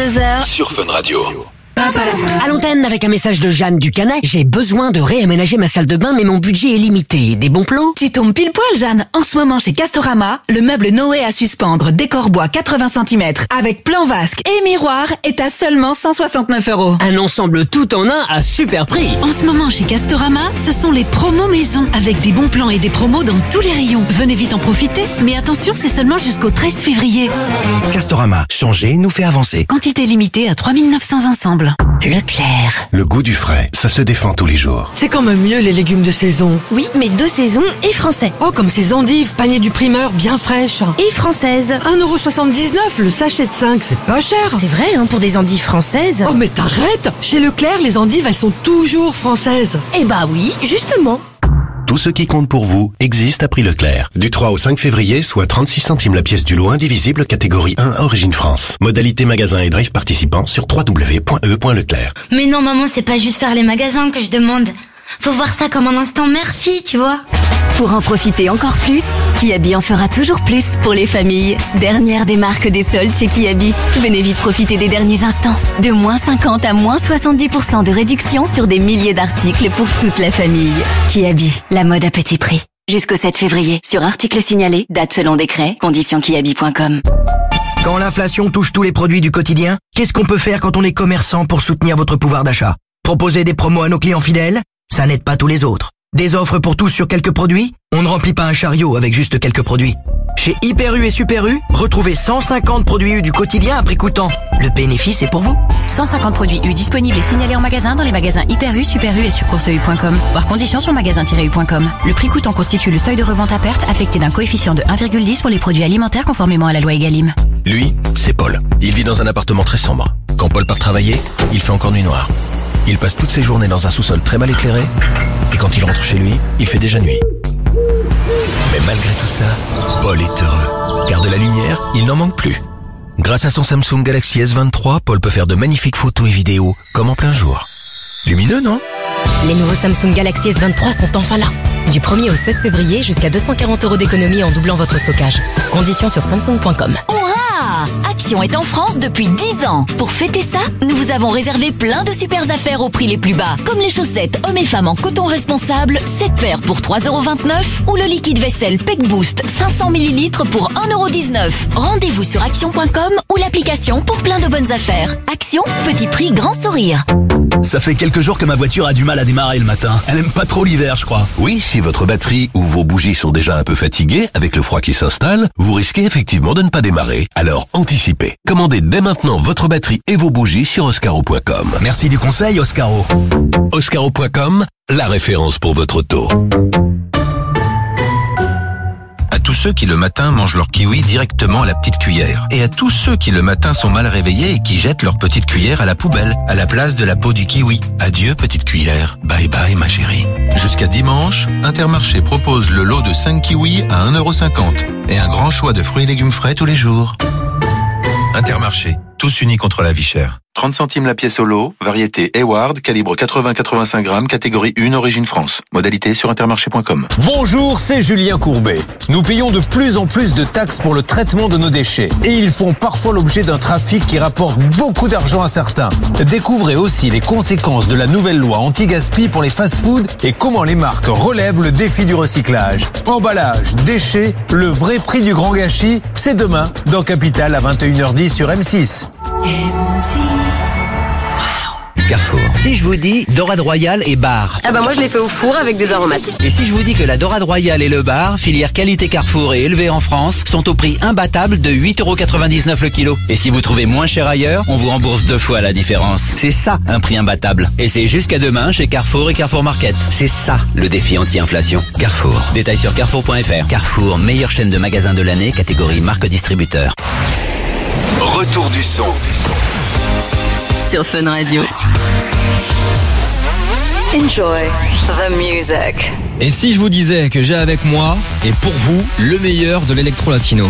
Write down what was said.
22h. Sur Fun Radio. À l'antenne, avec un message de Jeanne du Canet, j'ai besoin de réaménager ma salle de bain, mais mon budget est limité. Des bons plans? Tu tombes pile poil, Jeanne. En ce moment, chez Castorama, le meuble Noé à suspendre, décor bois 80 cm, avec plan vasque et miroir, est à seulement 169 €. Un ensemble tout en un à super prix. En ce moment, chez Castorama, ce sont les promos maison, avec des bons plans et des promos dans tous les rayons. Venez vite en profiter, mais attention, c'est seulement jusqu'au 13 février. Castorama, changer nous fait avancer. Quantité limitée à 3900 ensembles. Leclerc. Le goût du frais, ça se défend tous les jours. C'est quand même mieux les légumes de saison. Oui, mais de saison et français. Oh, comme ces endives, panier du primeur, bien fraîches. Et françaises. 1,79 € le sachet de 5, c'est pas cher. C'est vrai, pour des endives françaises. Oh, mais t'arrêtes! Chez Leclerc, les endives, elles sont toujours françaises. Eh bah oui, justement. Tout ce qui compte pour vous existe à prix Leclerc. Du 3 au 5 février, soit 36 centimes la pièce du lot indivisible catégorie 1 Origine France. Modalité magasin et drive participants sur www.e.leclerc. Mais non maman, c'est pas juste faire les magasins que je demande. Faut voir ça comme un instant mère-fille, tu vois. Pour en profiter encore plus, Kiabi en fera toujours plus pour les familles. Dernière des marques des soldes chez Kiabi. Venez vite profiter des derniers instants. De moins 50 à moins 70% de réduction sur des milliers d'articles pour toute la famille. Kiabi, la mode à petit prix. Jusqu'au 7 février, sur articles signalés, date selon décret, conditions kiabi.com. Quand l'inflation touche tous les produits du quotidien, qu'est-ce qu'on peut faire quand on est commerçant pour soutenir votre pouvoir d'achat? Proposer des promos à nos clients fidèles? Ça n'aide pas tous les autres. Des offres pour tous sur quelques produits? On ne remplit pas un chariot avec juste quelques produits. Chez Hyper U et Super U, retrouvez 150 produits U du quotidien à prix coûtant. Le bénéfice est pour vous. 150 produits U disponibles et signalés en magasin dans les magasins Hyper U, Super U et sur courseu.com. Voir conditions sur magasin-u.com. Le prix coûtant constitue le seuil de revente à perte affecté d'un coefficient de 1,10 pour les produits alimentaires conformément à la loi Egalim. Lui, c'est Paul. Il vit dans un appartement très sombre. Quand Paul part travailler, il fait encore nuit noire. Il passe toutes ses journées dans un sous-sol très mal éclairé. Et quand il rentre chez lui, il fait déjà nuit. Mais malgré tout ça, Paul est heureux. Car de la lumière, il n'en manque plus. Grâce à son Samsung Galaxy S23, Paul peut faire de magnifiques photos et vidéos, comme en plein jour. Lumineux, non? Les nouveaux Samsung Galaxy S23 sont enfin là. Du 1er au 16 février, jusqu'à 240 € d'économie en doublant votre stockage. Conditions sur samsung.com. Hurrah! Action est en France depuis 10 ans. Pour fêter ça, nous vous avons réservé plein de super affaires au prix les plus bas. Comme les chaussettes hommes et femmes en coton responsable, 7 paires pour 3,29 € ou le liquide vaisselle Peck Boost 500 ml pour 1,19 €. Rendez-vous sur action.com ou l'application pour plein de bonnes affaires. Action, petit prix, grand sourire. Ça fait quelques jours que ma voiture a du mal à démarrer le matin. Elle aime pas trop l'hiver, je crois. Oui, si votre batterie ou vos bougies sont déjà un peu fatiguées avec le froid qui s'installe, vous risquez effectivement de ne pas démarrer. Alors anticipez. Commandez dès maintenant votre batterie et vos bougies sur oscaro.com. Merci du conseil, Oscaro. Oscaro.com, la référence pour votre auto. À tous ceux qui le matin mangent leur kiwi directement à la petite cuillère. Et à tous ceux qui le matin sont mal réveillés et qui jettent leur petite cuillère à la poubelle, à la place de la peau du kiwi. Adieu petite cuillère. Bye bye ma chérie. Jusqu'à dimanche, Intermarché propose le lot de 5 kiwis à 1,50 € et un grand choix de fruits et légumes frais tous les jours. Intermarché, tous unis contre la vie chère. 30 centimes la pièce au lot, variété Hayward, calibre 80-85 grammes, catégorie 1, origine France. Modalité sur intermarché.com. Bonjour, c'est Julien Courbet. Nous payons de plus en plus de taxes pour le traitement de nos déchets. Et ils font parfois l'objet d'un trafic qui rapporte beaucoup d'argent à certains. Découvrez aussi les conséquences de la nouvelle loi anti-gaspi pour les fast-foods et comment les marques relèvent le défi du recyclage. Emballage, déchets, le vrai prix du grand gâchis, c'est demain dans Capital à 21h10 sur M6. Carrefour. Si je vous dis dorade royale et bar. Ah bah moi je l'ai fait au four avec des aromates. Et si je vous dis que la dorade royale et le bar, filière qualité Carrefour et élevée en France, sont au prix imbattable de 8,99 € le kilo. Et si vous trouvez moins cher ailleurs, on vous rembourse 2 fois la différence. C'est ça un prix imbattable. Et c'est jusqu'à demain chez Carrefour et Carrefour Market. C'est ça le défi anti-inflation. Carrefour. Détails sur carrefour.fr. Carrefour, meilleure chaîne de magasins de l'année, catégorie marque distributeur. Retour du son. Sur Fun Radio. Enjoy the music. Et si je vous disais que j'ai avec moi, et pour vous, le meilleur de l'électro latino?